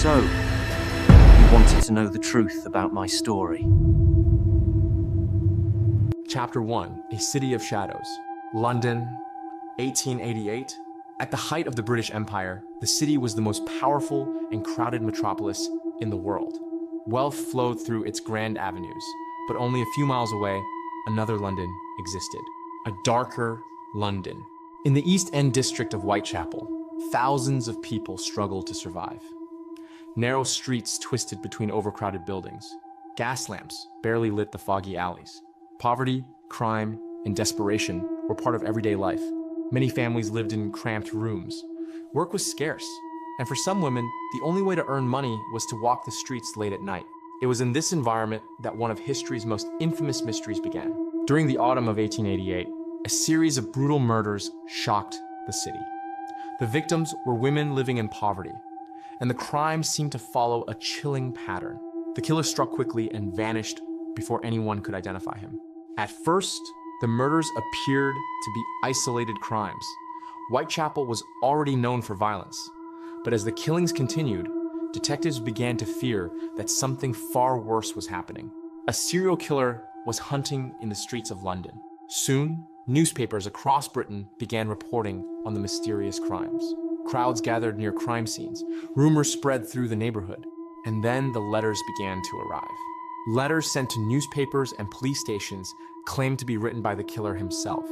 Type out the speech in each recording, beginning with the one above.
So, you wanted to know the truth about my story. Chapter 1, A City of Shadows. London, 1888. At the height of the British Empire, the city was the most powerful and crowded metropolis in the world. Wealth flowed through its grand avenues, but only a few miles away, another London existed. A darker London. In the East End district of Whitechapel, thousands of people struggled to survive. Narrow streets twisted between overcrowded buildings. Gas lamps barely lit the foggy alleys. Poverty, crime, and desperation were part of everyday life. Many families lived in cramped rooms. Work was scarce, and for some women, the only way to earn money was to walk the streets late at night. It was in this environment that one of history's most infamous mysteries began. During the autumn of 1888, a series of brutal murders shocked the city. The victims were women living in poverty, and the crime seemed to follow a chilling pattern. The killer struck quickly and vanished before anyone could identify him. At first, the murders appeared to be isolated crimes. Whitechapel was already known for violence, but as the killings continued, detectives began to fear that something far worse was happening. A serial killer was hunting in the streets of London. Soon, newspapers across Britain began reporting on the mysterious crimes. Crowds gathered near crime scenes. Rumors spread through the neighborhood. And then the letters began to arrive. Letters sent to newspapers and police stations claimed to be written by the killer himself.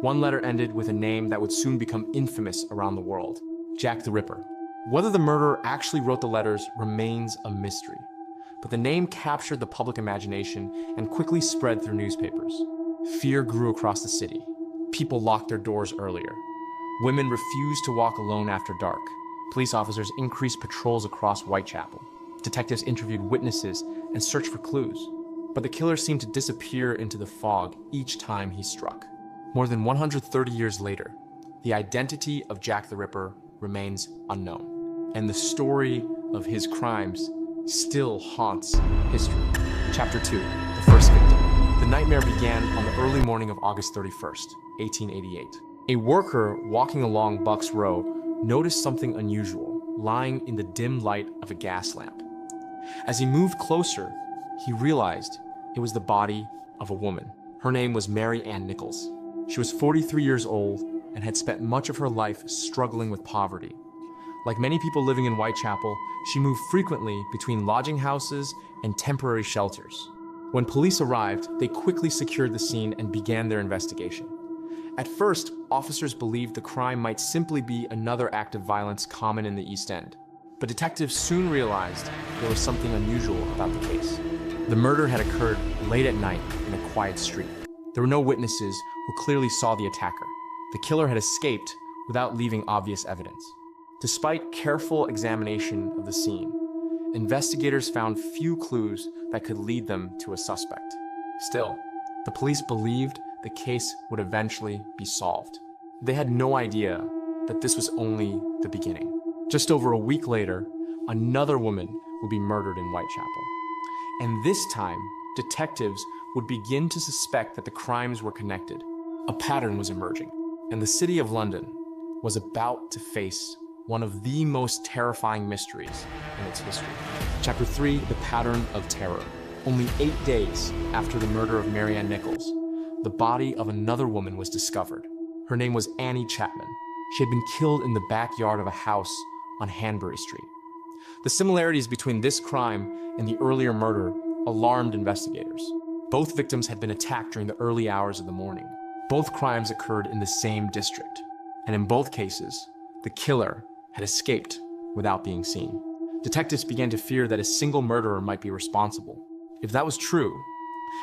One letter ended with a name that would soon become infamous around the world: Jack the Ripper. Whether the murderer actually wrote the letters remains a mystery, but the name captured the public imagination and quickly spread through newspapers. Fear grew across the city. People locked their doors earlier. Women refused to walk alone after dark. Police officers increased patrols across Whitechapel. Detectives interviewed witnesses and searched for clues. But the killer seemed to disappear into the fog each time he struck. More than 130 years later, the identity of Jack the Ripper remains unknown, and the story of his crimes still haunts history. Chapter 2, The First Victim. The nightmare began on the early morning of August 31st, 1888. A worker walking along Bucks Row noticed something unusual lying in the dim light of a gas lamp. As he moved closer, he realized it was the body of a woman. Her name was Mary Ann Nichols. She was 43 years old and had spent much of her life struggling with poverty. Like many people living in Whitechapel, she moved frequently between lodging houses and temporary shelters. When police arrived, they quickly secured the scene and began their investigation. At first, officers believed the crime might simply be another act of violence common in the East End. But detectives soon realized there was something unusual about the case. The murder had occurred late at night in a quiet street. There were no witnesses who clearly saw the attacker. The killer had escaped without leaving obvious evidence. Despite careful examination of the scene, investigators found few clues that could lead them to a suspect. Still, the police believed the case would eventually be solved. They had no idea that this was only the beginning. Just over a week later, another woman would be murdered in Whitechapel. And this time, detectives would begin to suspect that the crimes were connected. A pattern was emerging, and the city of London was about to face one of the most terrifying mysteries in its history. Chapter 3, The Pattern of Terror. Only 8 days after the murder of Mary Ann Nichols, the body of another woman was discovered. Her name was Annie Chapman. She had been killed in the backyard of a house on Hanbury Street. The similarities between this crime and the earlier murder alarmed investigators. Both victims had been attacked during the early hours of the morning. Both crimes occurred in the same district, and in both cases, the killer had escaped without being seen. Detectives began to fear that a single murderer might be responsible. If that was true,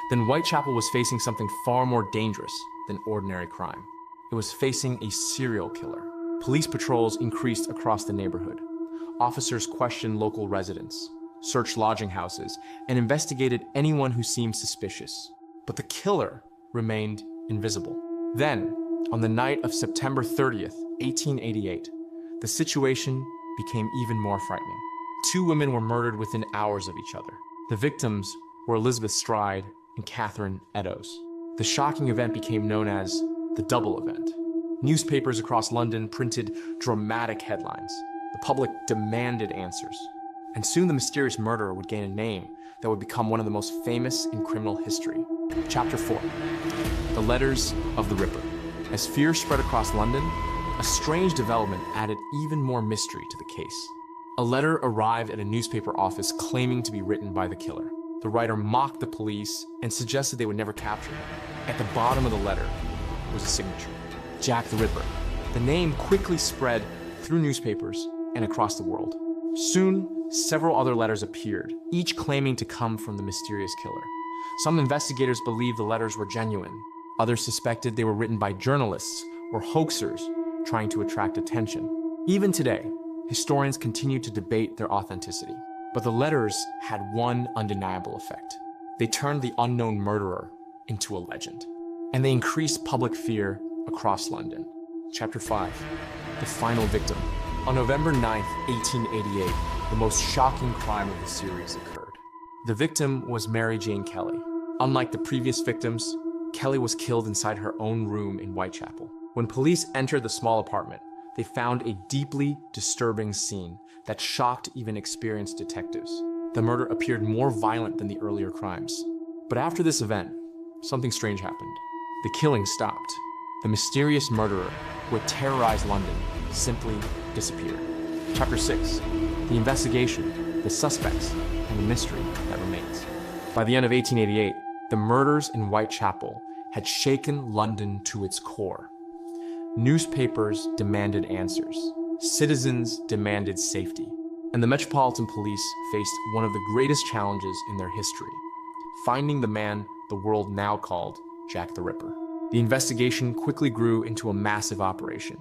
then Whitechapel was facing something far more dangerous than ordinary crime. It was facing a serial killer. Police patrols increased across the neighborhood. Officers questioned local residents, searched lodging houses, and investigated anyone who seemed suspicious. But the killer remained invisible. Then, on the night of September 30th, 1888, the situation became even more frightening. 2 women were murdered within hours of each other. The victims were Elizabeth Stride and Catherine Eddowes. The shocking event became known as the Double Event. Newspapers across London printed dramatic headlines. The public demanded answers. And soon the mysterious murderer would gain a name that would become one of the most famous in criminal history. Chapter 4. The Letters of the Ripper. As fear spread across London, a strange development added even more mystery to the case. A letter arrived at a newspaper office claiming to be written by the killer. The writer mocked the police and suggested they would never capture him. At the bottom of the letter was a signature: Jack the Ripper. The name quickly spread through newspapers and across the world. Soon, several other letters appeared, each claiming to come from the mysterious killer. Some investigators believed the letters were genuine. Others suspected they were written by journalists or hoaxers trying to attract attention. Even today, historians continue to debate their authenticity. But the letters had one undeniable effect. They turned the unknown murderer into a legend, and they increased public fear across London. Chapter 5. The Final Victim. On November 9th, 1888, the most shocking crime of the series occurred. The victim was Mary Jane Kelly. Unlike the previous victims, Kelly was killed inside her own room in Whitechapel. When police entered the small apartment, they found a deeply disturbing scene that shocked even experienced detectives. The murder appeared more violent than the earlier crimes. But after this event, something strange happened. The killing stopped. The mysterious murderer who had terrorized London simply disappeared. Chapter 6. The investigation, the suspects, and the mystery that remains. By the end of 1888, the murders in Whitechapel had shaken London to its core. Newspapers demanded answers. Citizens demanded safety. And the Metropolitan Police faced one of the greatest challenges in their history: finding the man the world now called Jack the Ripper. The investigation quickly grew into a massive operation.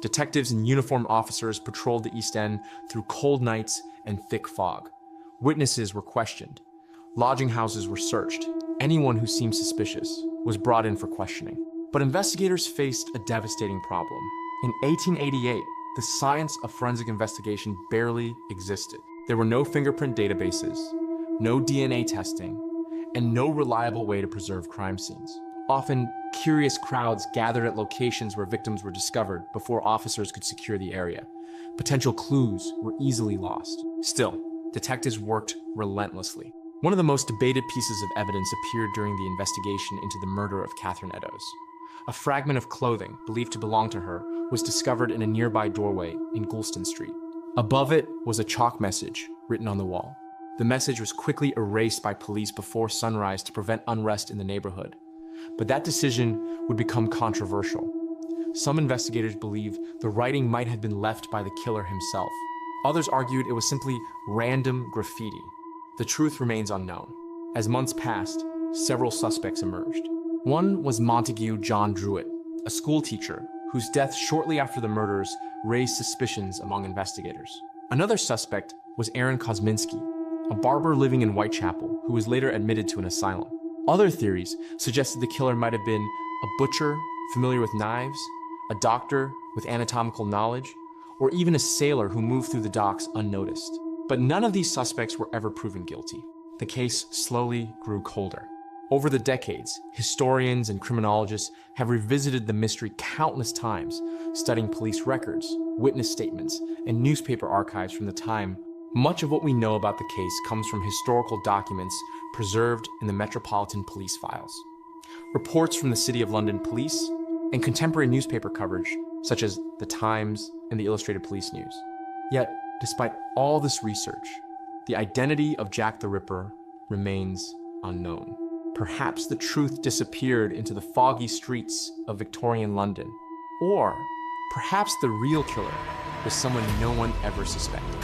Detectives and uniformed officers patrolled the East End through cold nights and thick fog. Witnesses were questioned. Lodging houses were searched. Anyone who seemed suspicious was brought in for questioning. But investigators faced a devastating problem. In 1888, the science of forensic investigation barely existed. There were no fingerprint databases, no DNA testing, and no reliable way to preserve crime scenes. Often, curious crowds gathered at locations where victims were discovered before officers could secure the area. Potential clues were easily lost. Still, detectives worked relentlessly. One of the most debated pieces of evidence appeared during the investigation into the murder of Catherine Eddowes. A fragment of clothing, believed to belong to her, was discovered in a nearby doorway in Goulston Street. Above it was a chalk message written on the wall. The message was quickly erased by police before sunrise to prevent unrest in the neighborhood. But that decision would become controversial. Some investigators believe the writing might have been left by the killer himself. Others argued it was simply random graffiti. The truth remains unknown. As months passed, several suspects emerged. One was Montague John Druitt, a schoolteacher whose death shortly after the murders raised suspicions among investigators. Another suspect was Aaron Kosminski, a barber living in Whitechapel who was later admitted to an asylum. Other theories suggested the killer might have been a butcher familiar with knives, a doctor with anatomical knowledge, or even a sailor who moved through the docks unnoticed. But none of these suspects were ever proven guilty. The case slowly grew colder. Over the decades, historians and criminologists have revisited the mystery countless times, studying police records, witness statements, and newspaper archives from the time. Much of what we know about the case comes from historical documents preserved in the Metropolitan Police files, reports from the City of London Police, and contemporary newspaper coverage, such as The Times and the Illustrated Police News. Yet, despite all this research, the identity of Jack the Ripper remains unknown. Perhaps the truth disappeared into the foggy streets of Victorian London. Or perhaps the real killer was someone no one ever suspected.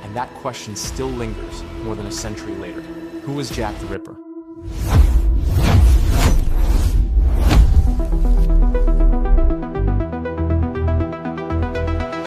And that question still lingers more than a century later. Who was Jack the Ripper?